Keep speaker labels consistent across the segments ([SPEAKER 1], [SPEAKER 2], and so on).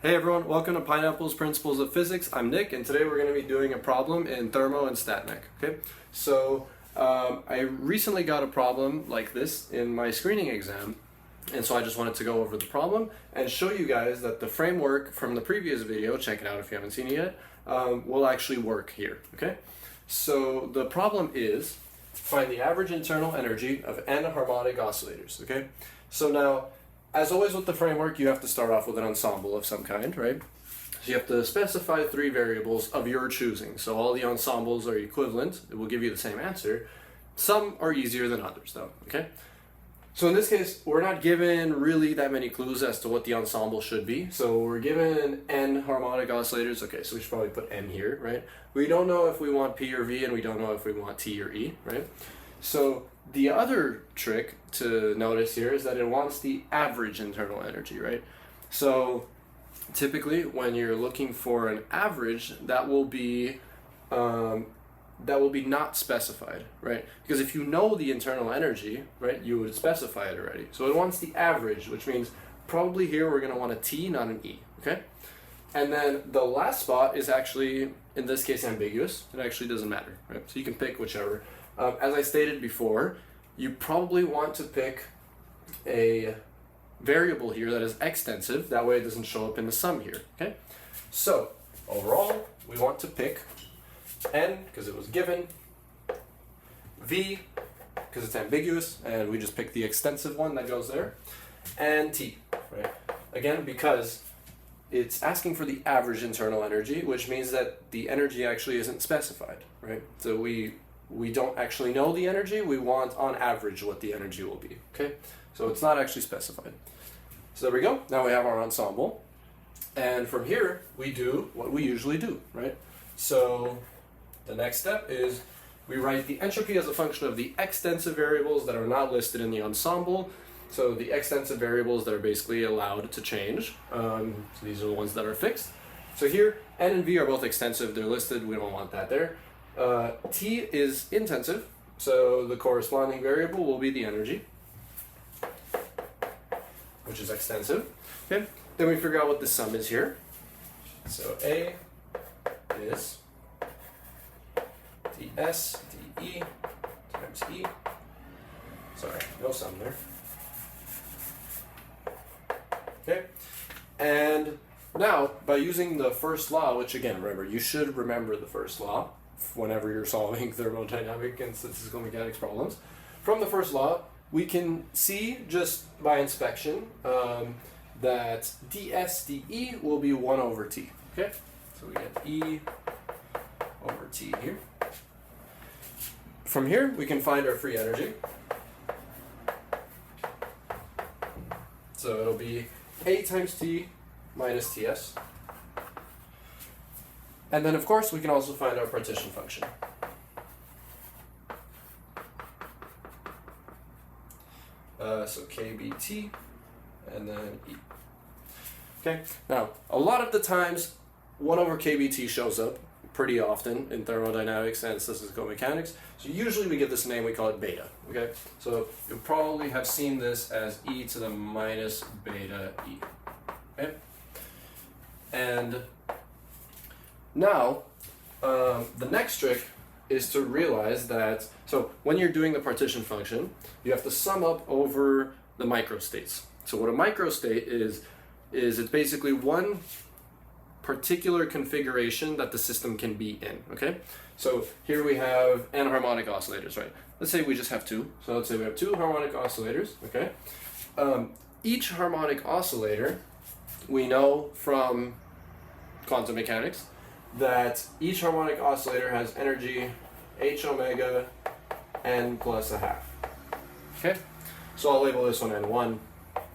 [SPEAKER 1] Hey everyone, welcome to Pineapple's Principles of Physics. I'm Nick, and today we're going to be doing a problem in thermo and stat mech. Okay, so I recently got a problem like this in my screening exam, and so I just wanted to go over the problem and show you guys that the framework from the previous video, check it out if you haven't seen it yet, will actually work here. Okay, so the problem is find the average internal energy of n harmonic oscillators. Okay, so now, as always with the framework, you have to start off with an ensemble of some kind, right? So you have to specify three variables of your choosing. So all the ensembles are equivalent. It will give you the same answer. Some are easier than others though, okay? So in this case, we're not given really that many clues as to what the ensemble should be. So we're given n harmonic oscillators. Okay, so we should probably put n here, right? We don't know if we want P or V, and we don't know if we want T or E, right? So the other trick to notice here is that it wants the average internal energy, right? So typically when you're looking for an average, that will be not specified, right? Because if you know the internal energy, right, you would specify it already. So it wants the average, which means probably here we're going to want a T, not an E, okay? And then the last spot is actually, in this case, ambiguous. It actually doesn't matter, right? So you can pick whichever. As I stated before, you probably want to pick a variable here that is extensive. That way it doesn't show up in the sum here, okay? So overall, we want to pick n, because it was given, v, because it's ambiguous, and we just pick the extensive one that goes there, and t, right? Again, because it's asking for the average internal energy, which means that the energy actually isn't specified, right? So we don't actually know the energy. We want on average what the energy will be, okay? So it's not actually specified. So there we go. Now we have our ensemble. And from here, we do what we usually do, right? So the next step is we write the entropy as a function of the extensive variables that are not listed in the ensemble. So the extensive variables that are basically allowed to change. So these are the ones that are fixed. So here, n and v are both extensive. They're listed. We don't want that there. T is intensive, so the corresponding variable will be the energy, which is extensive. Okay. Then we figure out what the sum is here. So A is ds dE times E. Sorry, no sum there. Okay. And now, by using the first law, which again, remember, you should remember the first law whenever you're solving thermodynamic and statistical mechanics problems. From the first law, we can see just by inspection that ds dE will be 1 over T. Okay, so we get E over T here. From here, we can find our free energy. So it'll be A times T minus Ts. And then, of course, we can also find our partition function. So kBT, and then E. Okay, now, a lot of the times, 1 over kBT shows up pretty often in thermodynamics and statistical mechanics. So usually we give this a name, we call it beta. Okay, so you'll probably have seen this as e to the minus beta E. Okay, and now, the next trick is to realize that, so when you're doing the partition function, you have to sum up over the microstates. So what a microstate is it's basically one particular configuration that the system can be in, okay? So here we have n harmonic oscillators, right? Let's say we just have two. So let's say we have two harmonic oscillators, okay? Each harmonic oscillator, we know from quantum mechanics, that each harmonic oscillator has energy h omega n plus a half. Okay, so I'll label this one n1,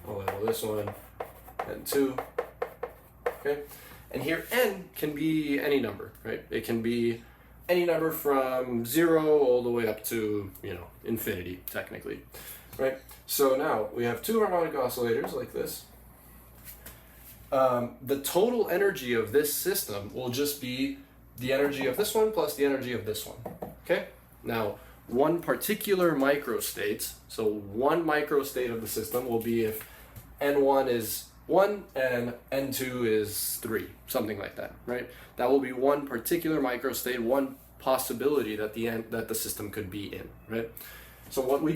[SPEAKER 1] I'll label this one n2. Okay, and here n can be any number, right? It can be any number from 0 all the way up to, you know, infinity, technically, right? So now we have two harmonic oscillators like this. The total energy of this system will just be the energy of this one plus the energy of this one, okay? Now, one particular microstate, so one microstate of the system will be if n1 is 1 and N2 is 3, something like that, right? That will be one particular microstate, one possibility that the system could be in, right? So what we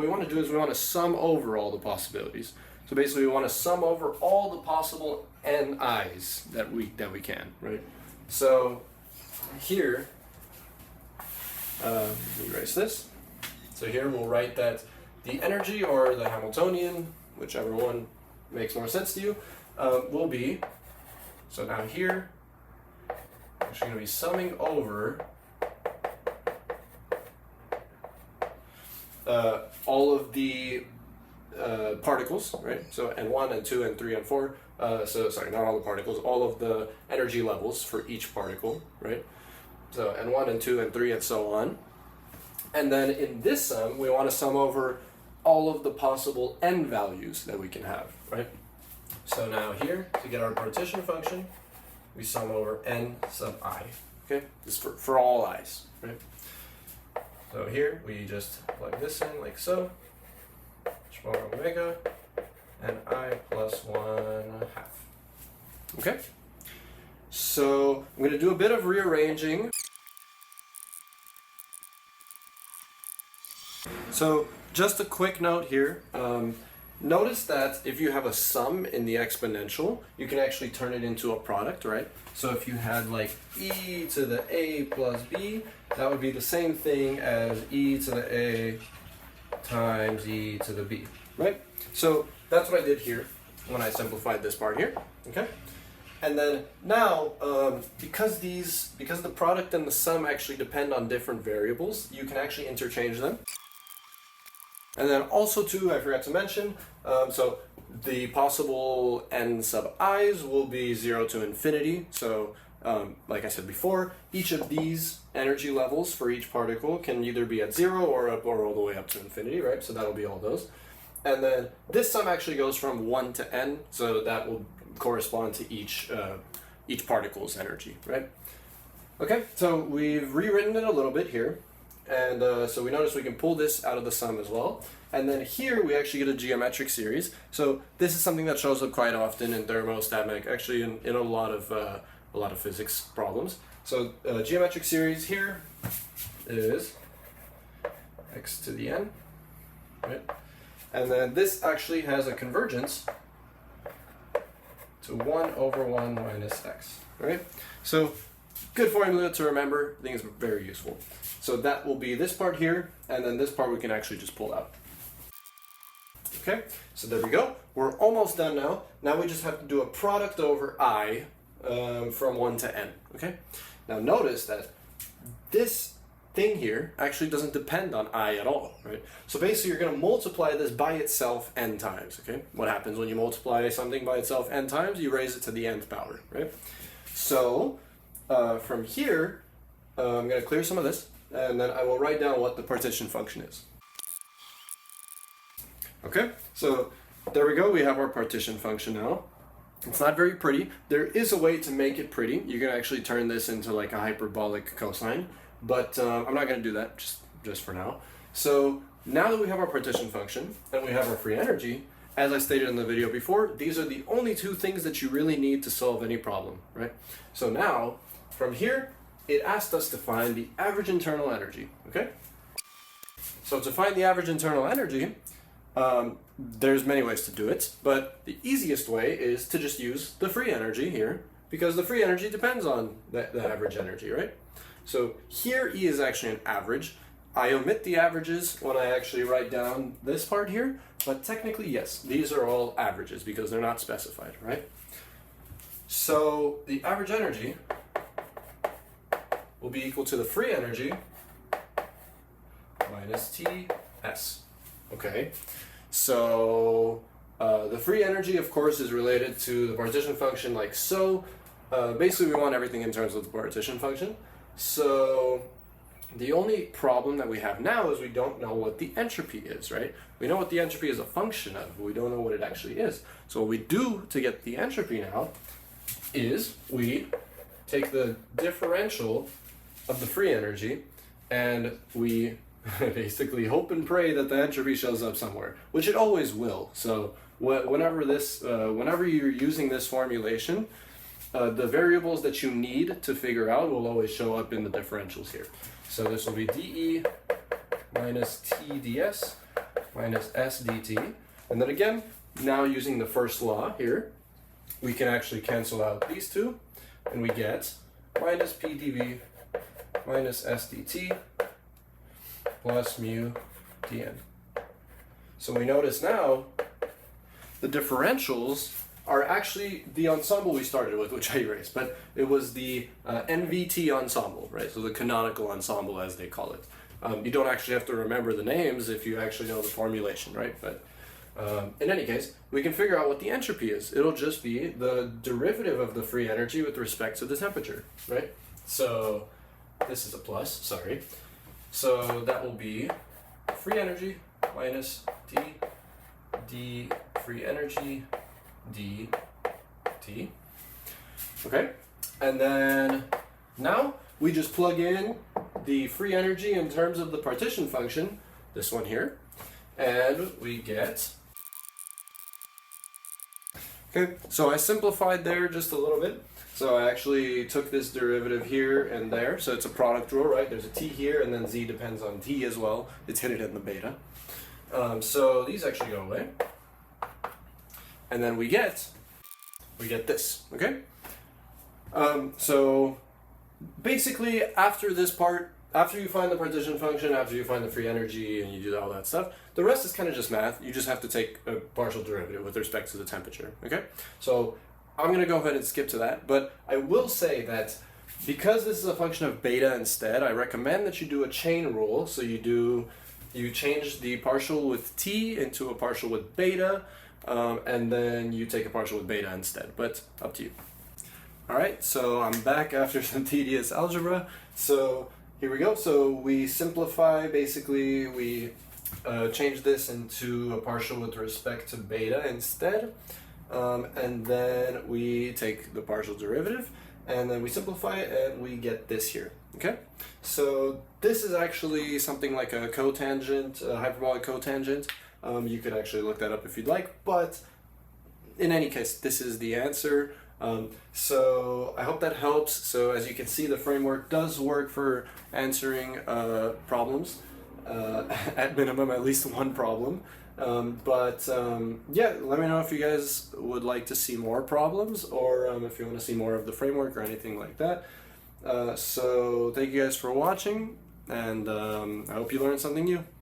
[SPEAKER 1] want to do is we want to sum over all the possibilities. So basically we want to sum over all the possible Ni's that we can, right? So here, erase this. So here we'll write that the energy, or the Hamiltonian, whichever one makes more sense to you, will be, so now here, I'm actually going to be summing over all of the particles, right? So N1, N2, N3, N4, so sorry, not all the particles, all of the energy levels for each particle, right? So N1, N2, N3, and so on. And then in this sum, we want to sum over all of the possible N values that we can have, right? So now here, to get our partition function, we sum over N sub I, okay? This is for all i's, right? So here, we just plug this in like so, small omega, and I plus 1/2. Okay? So I'm going to do a bit of rearranging. So just a quick note here. Notice that if you have a sum in the exponential, you can actually turn it into a product, right? So if you had like e to the a plus b, that would be the same thing as e to the a times e to the b, right? So that's what I did here when I simplified this part here, okay? And then now, because the product and the sum actually depend on different variables, you can actually interchange them. And then also too, I forgot to mention, so the possible N sub i's will be 0 to infinity. So like I said before, each of these energy levels for each particle can either be at 0 or all the way up to infinity, right? So that'll be all those. And then this sum actually goes from 1 to n, so that will correspond to each particle's energy, right? Okay, so we've rewritten it a little bit here. And so we notice we can pull this out of the sum as well. And then here we actually get a geometric series. So this is something that shows up quite often in thermo, stat mech, actually in a lot of physics problems. So geometric series here is x to the n, right? And then this actually has a convergence to 1 over 1 minus x, right? So good formula to remember. I think it's very useful. So that will be this part here, and then this part we can actually just pull out. Okay, so there we go. We're almost done now. Now we just have to do a product over I from 1 to n, okay? Now notice that this thing here actually doesn't depend on I at all, right? So basically you're going to multiply this by itself n times, okay? What happens when you multiply something by itself n times? You raise it to the nth power, right? So from here, I'm going to clear some of this, and then I will write down what the partition function is. Okay, so there we go. We have our partition function now. It's not very pretty. There is a way to make it pretty. You can actually turn this into like a hyperbolic cosine, but I'm not going to do that just for now. So now that we have our partition function and we have our free energy, as I stated in the video before, these are the only two things that you really need to solve any problem, right? So now, from here, it asked us to find the average internal energy, okay? So to find the average internal energy, there's many ways to do it, but the easiest way is to just use the free energy here, because the free energy depends on the average energy, right? So here E is actually an average. I omit the averages when I actually write down this part here, but technically, yes, these are all averages because they're not specified, right? So the average energy will be equal to the free energy minus Ts. Okay, so the free energy, of course, is related to the partition function like so. Basically, we want everything in terms of the partition function. So the only problem that we have now is we don't know what the entropy is, right? We know what the entropy is a function of, but we don't know what it actually is. So what we do to get the entropy now is we take the differential of the free energy and we basically hope and pray that the entropy shows up somewhere, which it always will. So whenever you're using this formulation, the variables that you need to figure out will always show up in the differentials here. So this will be dE minus T ds minus S dt. And then again, now using the first law here, we can actually cancel out these two, and we get minus P dV minus S dt plus mu dN. So we notice now the differentials are actually the ensemble we started with, which I erased, but it was the NVT ensemble, right? So the canonical ensemble, as they call it. You don't actually have to remember the names if you actually know the formulation, right? But in any case, we can figure out what the entropy is. It'll just be the derivative of the free energy with respect to the temperature, right? So this is a plus, sorry. So that will be free energy minus d free energy dt. Okay, and then now we just plug in the free energy in terms of the partition function, this one here, and we get. Okay, so I simplified there just a little bit. So I actually took this derivative here and there. So it's a product rule, right? There's a t here, and then z depends on t as well. It's hidden in the beta. So these actually go away. And then we get this, okay? So basically after this part, after you find the partition function, after you find the free energy and you do all that stuff, the rest is kind of just math. You just have to take a partial derivative with respect to the temperature, okay? So I'm going to go ahead and skip to that, but I will say that because this is a function of beta instead, I recommend that you do a chain rule. So you change the partial with t into a partial with beta, and then you take a partial with beta instead, but up to you. All right, so I'm back after some tedious algebra. So here we go. So we simplify, basically we change this into a partial with respect to beta instead. And then we take the partial derivative, and then we simplify it, and we get this here, okay? So this is actually something like a cotangent, a hyperbolic cotangent. You could actually look that up if you'd like, but in any case, this is the answer. So I hope that helps. So as you can see, the framework does work for answering problems, at minimum at least one problem. Yeah, let me know if you guys would like to see more problems, or if you want to see more of the framework or anything like that. So thank you guys for watching, and I hope you learned something new.